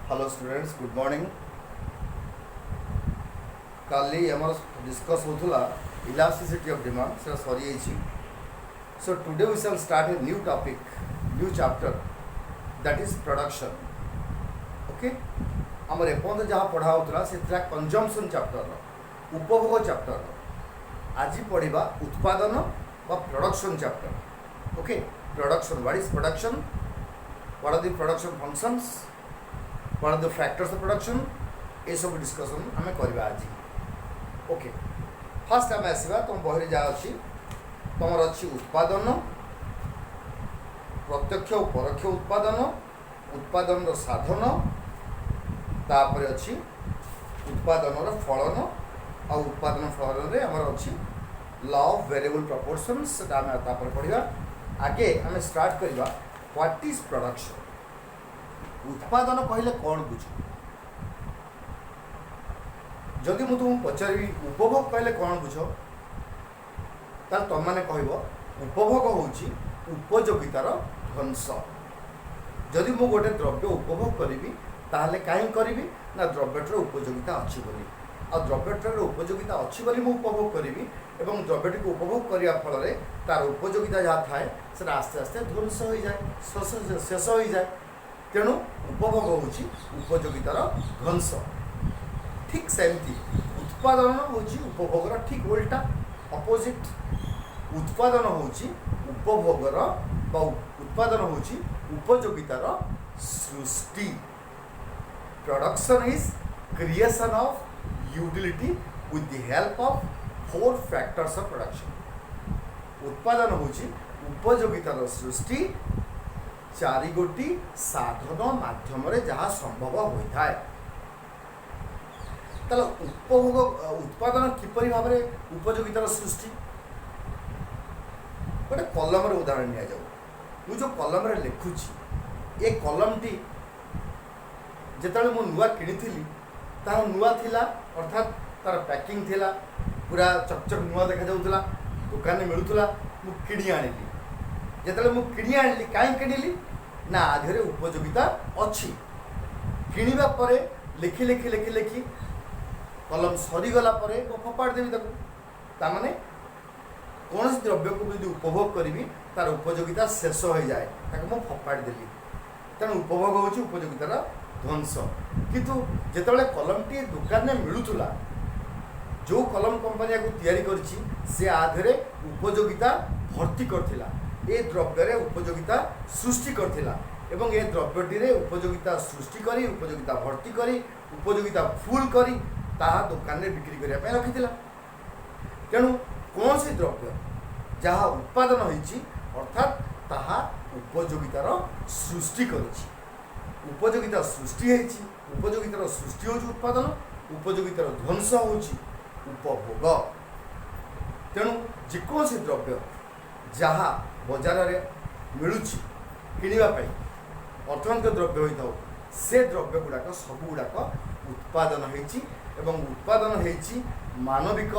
Hello students good morning. काली आम discuss होता इलास्टिसिटी ऑफ डिमांड से सरी। So today we shall start a new topic, new chapter, that is production. Okay, आमर एपर्यंत जहाँ पढ़ा होता से कंजम्पशन चैप्टर, उपभोग चैप्टर। आज पढ़ा उत्पादन व production chapter. Okay, production, what is production, what are the production functions, what are the factors of production, ये सब डिस्कशन आम करवा आज। ओके, फास्ट आम आसवा तुम बहरे जहाँ अच्छी तुम अच्छी उत्पादन, प्रत्यक्ष और परोक्ष उत्पादन, उत्पादन साधन, तापर अच्छी उत्पादन फलन और उत्पादन फलन रे आमर अच्छी लॉ ऑफ वेरिएबल प्रपोर्शंस आम पढ़ा। आगे आम स्टार्ट करवा व्हाट इज प्रोडक्शन। उत्पादन कहले कौन बुझ, जदि मुझे तुमको पचारि उपभोग कहले कौन बुझ, ताल तुम मैंने कह उपभोग होची उपयोगितार ध्वंस। जदि मु गोटे द्रव्य उपभोग करी ताहले कहीं करी ना द्रव्यटर उपयोगिता अच्छी बोली, आ द्रव्यटर उपयोगिता अच्छी बोली मु उपभोग करी एवं द्रव्यटी को उपभोग करने फल तार उपयोगिता जहाँ थाए से आस्ते आस्ते ध्वंस हो जाए, शेष हो जाए। तेणु उपभोग होची उपयोगितार ध्वंस। ठीक सेमती उत्पादन होची उपभोगर ठीक उल्टा अपोजिट। उत्पादन होची उपभोगर बा उत्पादन होची उपयोगितार सृष्टि। Production is creation of utility with the help of 4 factors of production. उत्पादन होची उपयोगितार सृष्टि 4 गोटी साधन माध्यम जहाँ संभव होता है। ताले उपभोग उत्पादन किपरि भाव में उपयोगितार सृष्टि। गोटे कलम उदाहरण नि जाऊ, मु जो कलम लिखुची, ये कलम टी जिते मु नुआ किनी तार नुआ थिला, अर्थात तार पैकिंग थिला पूरा चकचक नुआ देखा जाऊला, दुकान में मिलूला, मु किणी आनिली। जिते मु किणी आनिली कहीं किणिली ना आधे उपयोगिता अच्छी। किणवा परे लिखि लिखि लिखि लिखि कलम सरीगला फोपाड़ देवी ताने कौन द्रव्य को यदि उपभोग करी तार उपयोगिता शेष हो जाए मुझे फोपाड़ देली। तेणु उपभोग होची उपयोगितार ध्वंस। किंतु जिते कलमटी दुकान में मिलूला, जो कलम कंपनी को तैयारी करछि से आधे उपयोगिता भर्ती करथिला, ए द्रव्य उपयोगिता सृष्टि करथिला एवं ए द्रव्यटी उपयोगिता सृष्टि करी उपयोगिता भर्ती करी उपयोगिता फुल करी ताहा दुकान में बिक्री करने रखी। तेणु कौन सी द्रव्य जहाँ उत्पादन होइछि अर्थात ताहा उपयोगितार सृष्टि करिछि। उपयोगिता सृष्टि होइछि, उपयोगितार सृष्टि होछि उत्पादन, उपयोगितार ध्वंस होछि उपभोग। तेणु जेकोसी द्रव्य जहाँ बजार में मिलूची किणापी अर्थनैतिक द्रव्य होता हो, से द्रव्य गुड़ाक सब गुड़ाक उत्पादन होइछि एवं उत्पादन होइछि मानविक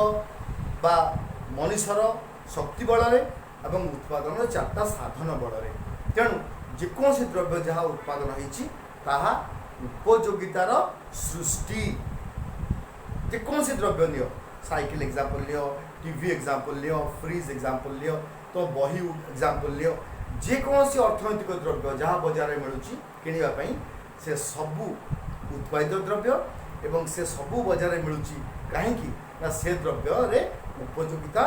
बा मनुष्यर शक्ति बल एवं उत्पादन 4टा साधन बल। तेणु जेकोसी द्रव्य जहाँ उत्पादन होइछि ताहा उपयोगितार सृष्टि। जेकोसी द्रव्य लियो, साइकिल एग्जांपल लियो, टीवी एग्जांपल लियो, फ्रिज एग्जांपल लियो, तो बही एग्जांपल लियो, जेकोसी अर्थनैतिक द्रव्य जहाँ बजार में मिलूची किणापी से सबू उत्पादित द्रव्य एवं से सबू बजार में मिलूची कहीं ना से द्रव्य रे उपयोगिता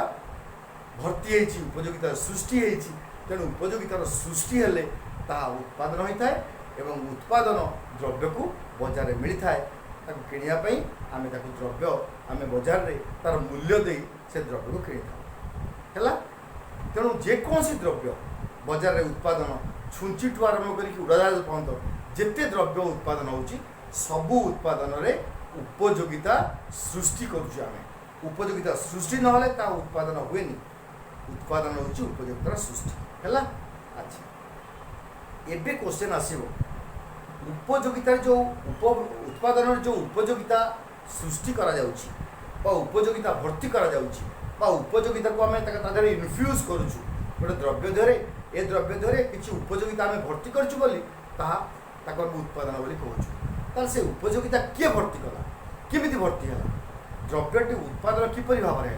भर्ती होइछि, उपयोगिता सृष्टि होइछि। तेणु उपयोगितार सृष्टि हेले ताहा उत्पादन होता है एवं उत्पादन द्रव्य को बजार में मिलता है। ताको किणापी आम द्रव्य आम बजार में तार मूल्य दे से द्रव्य को किणी था। तेणु जेकोसी द्रव्य बजार में उत्पादन छुंचीठू आरंभ कर उड़ाजाहाज पर्यंत जिते द्रव्य उत्पादन होची सबू उत्पादन रे उपयोगिता सृष्टि करुछु आमे। उपयोगिता सृष्टि नहले ता उत्पादन हुए नहीं, उत्पादन होची उपयोगितार सृष्टि हैला। अच्छा, एबे क्वेश्चन आसीबो उपयोगितार जो उत्पादन जो उपयोगिता सृष्टि करा जाउची बा उपयोगिता भर्ती करा जाउची बा उपयोगिता को आमे ताका इनफ्यूज करूछु गोटे द्रव्य धरे ए द्रव्य धरे किसी उपयोगिता आम भर्ती करछु बोली ताहा ताको उत्पादन बोली कहूँ। ताले से उपयोगिता किए भर्ती कला केमिति भर्ती है द्रव्यटी उत्पादन किपरि भाव है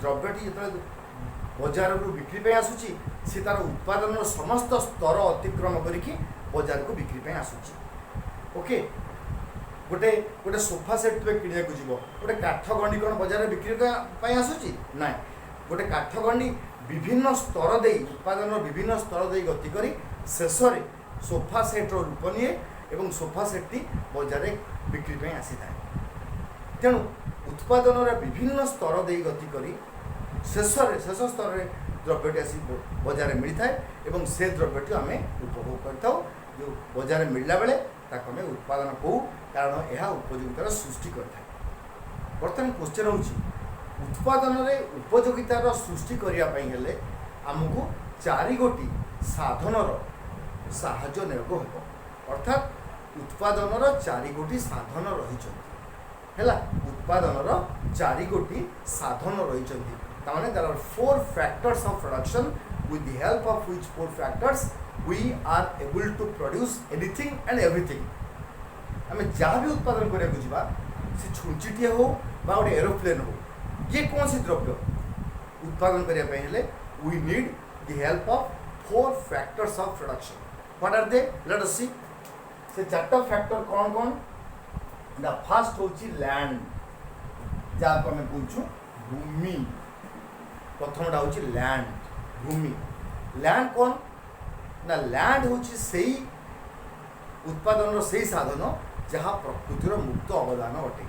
द्रव्यटी जो बजार को बिक्री पे आसूची सी तार उत्पादन समस्त स्तर अतिक्रम करके बजार को बिक्री पे आसूची ओके गोटे गोटे सोफा सेट तुम किणा को जीव गोटे काठ गंडी कौन बजार बिक्री पे आसूची ना गोटे काठ गंडी विभिन्न स्तर दे उत्पादन विभिन्न स्तर दे गति करी शेष में सोफा सेट्र रूप निए एवं सोफा सेट्टी बजार बिक्री पे आसी था तेणु उत्पादन विभिन्न स्तर दे गति करी शेष स्तर में द्रव्यटी आसी बजार मिलता है एवं से द्रव्यटी आम उपभोग करता जो बजार मिलला बेले ताको आम उत्पादन कहू कारण यह उपयोगितार सृष्टि करता है बर्तमान क्वेश्चन हूँ उत्पादन उपयोगितार सृष्टि करने आमको 4 गोटी साधनर साहाय्य नेବାକୁ ହେବ अर्थात उत्पादन 4 गोटी साधन रही है उत्पादन 4 गोटी साधन रही ताने there are 4 factors of production with the help of which 4 factors we are able to produce anything and everything आम जहाँ भी उत्पादन करने जावा से छुंचीटे हो बा गोटे एरोप्लेन हो ये कौन सी द्रव्य उत्पादन करने we need the help of 4 factors of production what are they let us see से 4 factor कौन कौन the first होची land जहाँ को हमें पूछूं भूमि प्रथमटा हूँ लैंड भूमि लैंड कौन ना लैंड हूँ से उत्पादन से साधन जहाँ प्रकृतिर मुक्त अवदान अटे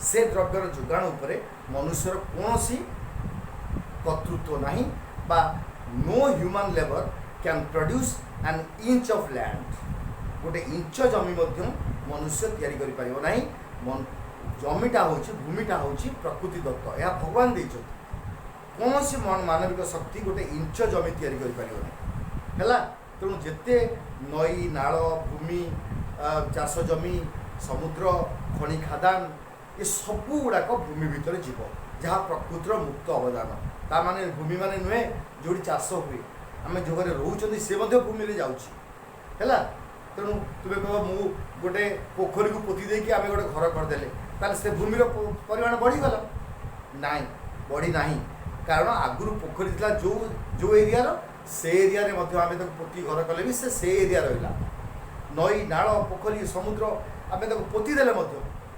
से द्रव्यर जोगाण उपरे मनुष्यर कौन सी कर्तृत्व नहीं बा no human labour can produce an inch of land गोटे इंच जमी मनुष्य तैयारी करि परिबो नहीं जमीटा हूँ भूमिटा हूँ प्रकृति दत्त यह भगवान देइछथि कौन सी मानविक शक्ति गोटे इंच जमी तैयारी करि है तेणु जिते नई नाल भूमि चाष जमी समुद्र खनि खादान ये सब गुड़ाक भूमि भितर जीव जहाँ प्रकृतिर मुक्त अवदान ता माने भूमि माने नुहे जो चाष हुए आम जो घरे रोचे सी भूमि में जाऊँगा तेणु तुम्हें कह मु गोटे पोखरी को पोती देकी आम गोटे घर करदे ताले से भूमिर परिमाण बढ़ीगला ना बढ़ी ना कारण आगुरी पोखरी था जो जो एरिया से एरिया आम पोती घर कले भी से एरिया रहा नई नाल पोखरी समुद्र आम पोती देले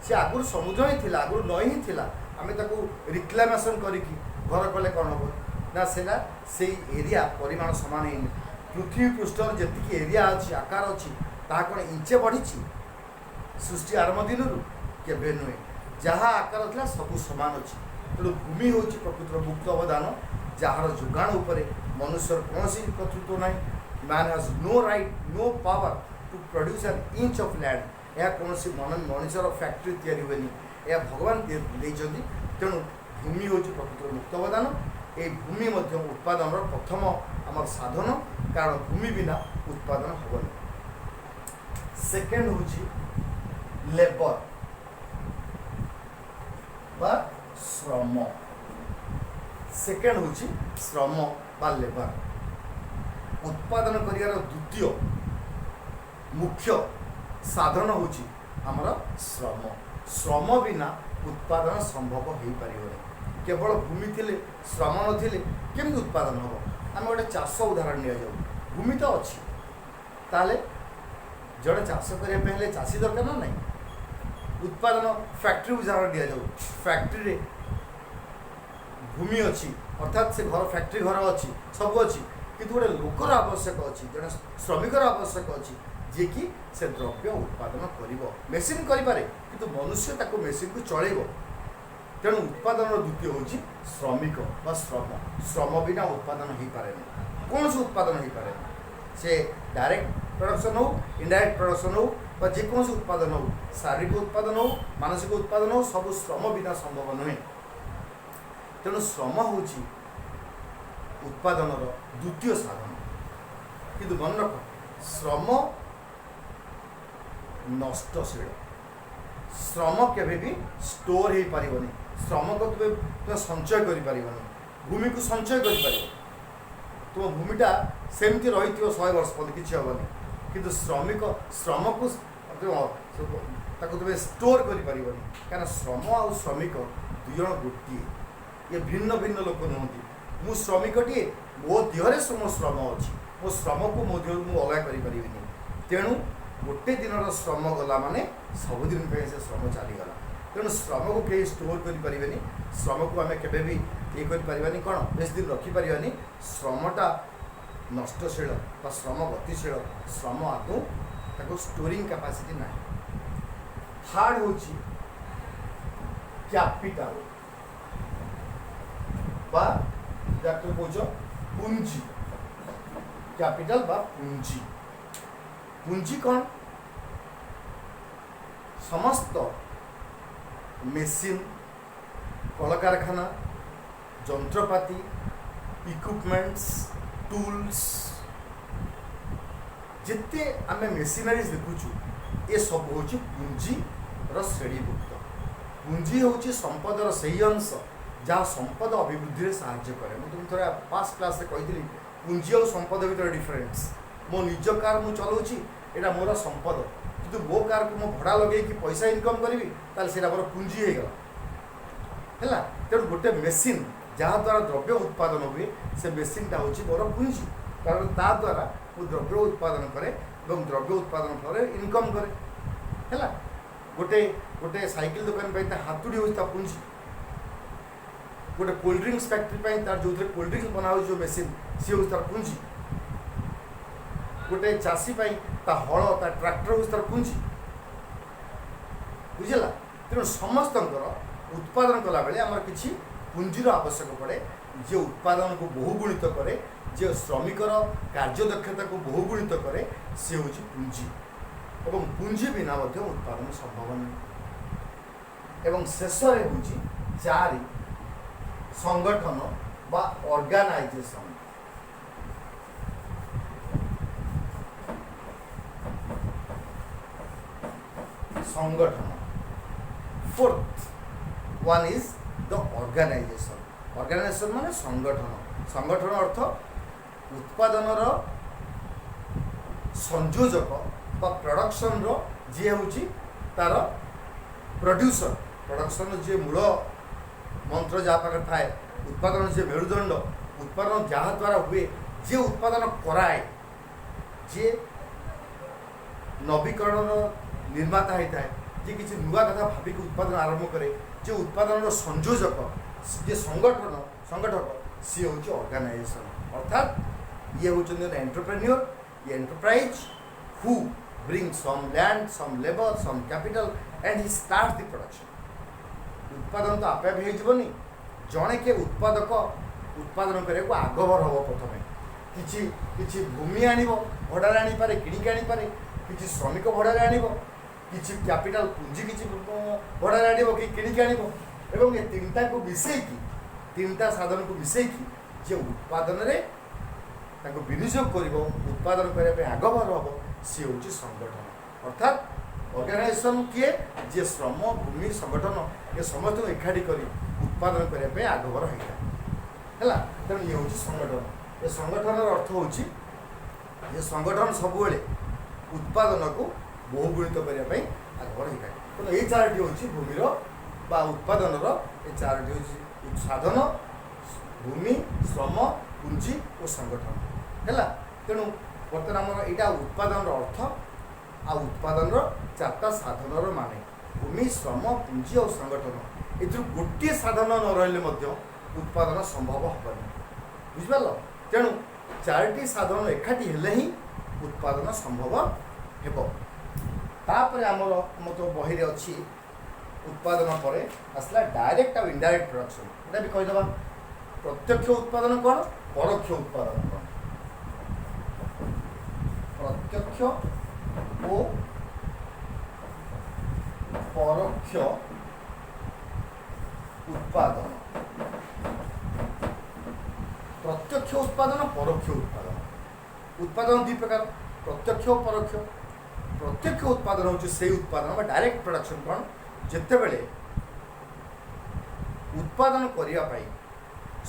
सी आगुरी समुद्र ही थी आगुरी नई ही थी आम रिक्लामेसन करी घर कले कौन हम ना से एरिया परिमाण सामान है पृथ्वी पृष्ठ जी एरिया अच्छी आकार अच्छी ता कौन इंचे बढ़ी सृष्टि आरंभ दिन केवे नुहे जहाँ आकार था सब सामान अच्छी तेणु भूमि हूँ प्रकृतिर मुक्त अवदान जार जोगाण उपर मनुष्य कौन सी कर्तृत्व ना man has no right no power to produce an inch of land यह कौन सी मनुष्यर फैक्ट्री तैयारी हुए यह भगवान देइछन्ति तेणु भूमि हूँ प्रकृतिर मुक्त अवदान ये भूमि उत्पादन प्रथम आम साधन कारण भूमि बिना उत्पादन हेनी सेकेंड हूँ लेबर बा श्रम सेकेंड हूँ श्रम बा लेबर उत्पादन कर द्वितीय मुख्य साधन हूँ आमर श्रम श्रम बिना उत्पादन संभव हो पार केवल भूमि थिले श्रम नथिले केमती उत्पादन हम आम गोटे चाष उदाहरण नि जाऊ भूमि तो अच्छी ताले जड़े चाष करने चाषी दरकार ना नहीं उत्पादन फैक्ट्री उदाहरण दि जाऊ फैक्ट्री भूमि अच्छी अर्थात से घर फैक्ट्री घर अच्छी सब अच्छी किंतु गोटे लोकर आवश्यक अच्छी जड़े श्रमिकर आवश्यक अच्छी जी कि से द्रव्य उत्पादन कर मेसीन करें किंतु मनुष्य ताको मेसीन को चलेब तेणु उत्पादन द्वितीय हूँ श्रमिक व श्रम श्रम बिना उत्पादन हो पारे कौन से उत्पादन हो पारे से डायरेक्ट प्रोडक्शन हो इनडायरेक्ट प्रोडक्शन हो जेकोसी उत्पादन हो शारीरिक उत्पादन हो मानसिक उत्पादन हो सब श्रम बिना संभव नुहे तेणु श्रम हूँ उत्पादन द्वितीय साधन किंतु मन रख श्रम नष्टशील श्रम केवे भी स्टोर हो पारनी श्रम को तुम्हें संचय कर भूमि को संचय कर तुम भूमिटा सेमती रही 100 वर्ष पर किसी हेनी किंतु श्रमिक श्रम को तुम स्टोर कर श्रम आ श्रमिक दुई जन गोटे ये भिन्न भिन्न लोक नुहति मु श्रमिकटे मो देहरे मो श्रम अच्छी मो श्रम को मो देह मुझे अलग करें तेणु गोटे दिन श्रम गला माने सबुदिन से श्रम चलीगला तेणु श्रम को कहीं स्टोर करें श्रम को आम के ये करें कौन बेस दिन रखिपारानी श्रमटा नष्टशील श्रम गतिशील श्रम आदौ ताको स्टोरिंग कैपेसिटी ना थर्ड हूँ कैपिटल बा कौच पुंजी कैपिटल बा पुंजी पुंजी कौन समस्त मेसीन कलकारखाना जंत्रपाती इक्विपमेंट्स टूल्स जिते आम मेसीनारीज देखुचु ये सब हूँ पुंजी श्रेणीभुक्त पुंजी हूँ संपदर से अंश जहाँ संपद अभिवृद्धि साहाय्य करे मुझे तुम थोड़ा पास्ट क्लास कही पुंजी और संपद भर डिफरेन्स मो निज कार मुझे चलाऊँगी यहाँ मोर संपद कि मो कार को मो भड़ा लगे कि पैसा इनकम करी ताल मोर पुंजी होगा है तेणु गोटे मेसीन जहाँ द्वारा द्रव्य उत्पादन हुए से मेसीनटा हूँ मोर पुंजी कारण ता द्वारा मु द्रव्य उत्पादन करे द्रव्य उत्पादन फल इनकम करे है गोटे गोटे साइकिल दुकान हाथुड़ी हूँ पुंजी गोटे कोल्ड ड्रिंक्स फैक्ट्री तार जो कोल्ड ड्रिंक्स बना जो मेसीन सी हूँ तार पुंजी गोटे चाषी ता हल ता ट्रैक्टर हूँ तार पुंजी बुझेगा तेणु समस्त उत्पादन कला बेले आमर किसी पुंजीर आवश्यक पड़े जे उत्पादन को बहुगुणित करे जे श्रमिकर कार्यदक्षता को बहुगुणित करे सी हूँ पुंजी एवं पुंजी बिना उत्पादन संभव नहीं एवं शेष हूँ चारि संगठन बा ऑर्गेनाइजेशन संगठन fourth one is the organisation माने संगठन अर्थ उत्पादन संयोजक बा प्रोडक्शन रो जी हूँ तार प्रोड्यूसर प्रोडक्शन जी मूल मंत्र जहाँ पाखे थाए उत्पादन से मेरुदंड उत्पादन जहाँ द्वारा हुए जे उत्पादन कराए जे नवीकरण निर्माता होता है जे किसी नुआ कथा भाविक उत्पादन आरंभ करे जे उत्पादन संयोजक जे संगठक सी हूँ ऑर्गेनाइजेशन अर्थात ये हूँ एंटरप्रेन्योर ये enterprise who bring some land some labour some capital and he start the production उत्पादन तो आपे होनी जड़े के उत्पादक उत्पादन करने को आगभर हम प्रथम किसी भूमि आण भड़ारे आनीपे किणिक आनीपे किसी श्रमिक भड़ारे आण किसी कैपिटल पुंजी किसी भड़ारे आण कि किणिक आण ये तीनटा को मिसेकी तीनटा साधन को मिसेकी जे उत्पादन विनियोग कर उत्पादन करने आगभर हम सी हूँ संगठन अर्थात ऑर्गेनाइजेशन किए जे श्रम भूमि संगठन ये समस्त एकाठी कर उत्पादन करने आगभर होगा है तेणु ये हूँ संगठन ये संगठन अर्थ हूँ ये संगठन सब उत्पादन को बहुगुणित करने आगभर होगा तेणु ये चारोटी हूँ भूमिर बा उत्पादन ये चारोटी हूँ साधन भूमि श्रम पुंजी और संगठन है तेणु बर्तमान आम यहाँ उत्पादन अर्थ आ उत्पादन चार्टा साधन माने भूमि श्रम पुंजी और संगठन ए गोटे साधन न रही उत्पादन संभव हेनी बुझिपार तेणु चारोटी साधन एकाठी हेले ही उत्पादन संभव होपर आमर तो बही अच्छी उत्पादन पर आसला डायरेक्ट और इनडायरेक्ट प्रोडक्शन यहाँ भी कहीदे प्रत्यक्ष उत्पादन कौन परोक्ष उत्पादन कौन प्रत्यक्ष ओ परोक्ष उत्पादन प्रत्यक्ष उत्पादन परोक्ष उत्पादन उत्पादन दुई प्रकार प्रत्यक्ष और परोक्ष प्रत्यक्ष उत्पादन हूँ से उत्पादन डायरेक्ट प्रोडक्शन कौन जिते बड़े उत्पादन करने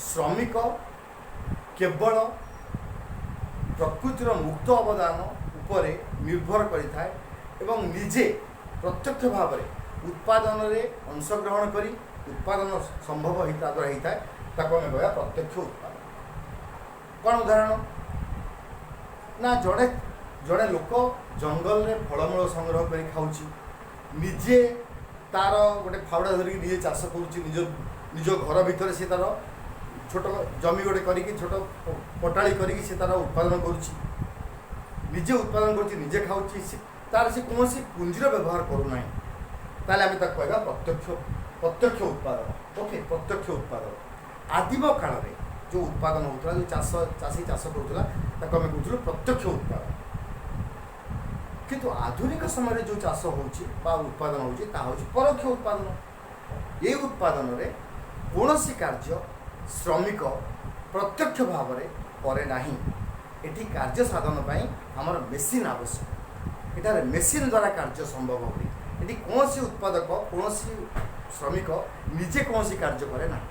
श्रमिक केवल प्रकृतिर मुक्त अवदान उपरे निर्भर करिथाए ଏବଂ ନିଜେ ପ୍ରତ୍ୟକ୍ଷ ଭାବରେ ଉତ୍ପାଦନରେ ଅଂଶଗ୍ରହଣ କରି ଉତ୍ପାଦନ ସମ୍ଭବ ତା ଦ୍ୱାରା ହେଇଥାଏ, ତାକୁ ଆମେ କହିବା ପ୍ରତ୍ୟକ୍ଷ ଉତ୍ପାଦନ। କ'ଣ ଉଦାହରଣ ନା ଜଣେ ଜଣେ ଲୋକ ଜଙ୍ଗଲରେ ଫଳମୂଳ ସଂଗ୍ରହ କରି ଖାଉଛି, ନିଜେ ତାର ଗୋଟେ ଫାଉଡ଼ା ଧରିକି ନିଜେ ଚାଷ କରୁଛି, ନିଜ ଘର ଭିତରେ ସେ ତାର ଛୋଟ ଜମି ଗୋଟେ କରିକି ଛୋଟ ପଟାଳି କରିକି ସେ ତାର ଉତ୍ପାଦନ କରୁଛି, ନିଜେ ଉତ୍ପାଦନ କରୁଛି, ନିଜେ ଖାଉଛି, ତାର ସେ କୌଣସି ପୁଞ୍ଜିର ବ୍ୟବହାର କରୁନାହିଁ, ତାହେଲେ ଆମେ ତାକୁ କହିବା ପ୍ରତ୍ୟକ୍ଷ ଉତ୍ପାଦନ। ଓକେ, ପ୍ରତ୍ୟକ୍ଷ ଉତ୍ପାଦନ। ଆଦିମ କାଳରେ ଯେଉଁ ଉତ୍ପାଦନ ହେଉଥିଲା, ଯେଉଁ ଚାଷୀ ଚାଷ କରୁଥିଲା, ତାକୁ ଆମେ କହୁଥିଲୁ ପ୍ରତ୍ୟକ୍ଷ ଉତ୍ପାଦନ। କିନ୍ତୁ ଆଧୁନିକ ସମୟରେ ଯେଉଁ ଚାଷ ହେଉଛି ବା ଉତ୍ପାଦନ ହେଉଛି ତାହା ହେଉଛି ପରୋକ୍ଷ ଉତ୍ପାଦନ। ଏ ଉତ୍ପାଦନରେ କୌଣସି କାର୍ଯ୍ୟ ଶ୍ରମିକ ପ୍ରତ୍ୟକ୍ଷ ଭାବରେ କରେ ନାହିଁ। ଏଠି କାର୍ଯ୍ୟ ସାଧନ ପାଇଁ ଆମର ମେସିନ୍ ଆବଶ୍ୟକ। ଏଠାରେ ମେସିନ୍ ଦ୍ୱାରା କାର୍ଯ୍ୟ ସମ୍ଭବ ହୁଏ। ଏଠି କୌଣସି ଉତ୍ପାଦକ କୌଣସି ଶ୍ରମିକ ନିଜେ କୌଣସି କାର୍ଯ୍ୟ କରେ ନାହିଁ।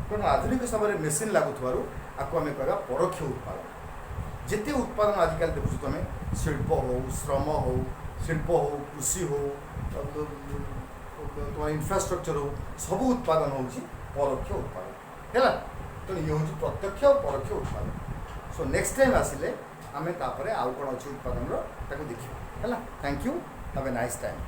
ତେଣୁ ଆଧୁନିକ ସମୟରେ ମେସିନ୍ ଲାଗୁଥିବାରୁ ଆକୁ ଆମେ କହିବା ପରୋକ୍ଷ ଉତ୍ପାଦନ। ଯେତେ ଉତ୍ପାଦନ ଆଜିକାଲି ଦେଖୁଛୁ ତୁମେ, ଶିଳ୍ପ ହେଉ, ଶ୍ରମ ହେଉ, ଶିଳ୍ପ ହେଉ, କୃଷି ହେଉ, ତୁମ ଇନଫ୍ରାଷ୍ଟ୍ରକ୍ଚର ହେଉ, ସବୁ ଉତ୍ପାଦନ ହେଉଛି ପରୋକ୍ଷ ଉତ୍ପାଦନ ହେଲା। ତେଣୁ ଇଏ ହେଉଛି ପ୍ରତ୍ୟକ୍ଷ ଆଉ ପରୋକ୍ଷ ଉତ୍ପାଦନ। ସୋ ନେକ୍ସଟ ଟାଇମ୍ ଆସିଲେ ଆମେ ତାପରେ ଆଉ କ'ଣ ଅଛି ଉତ୍ପାଦନର ତାକୁ ଦେଖିବା ହେଲା। Thank you, have a nice time.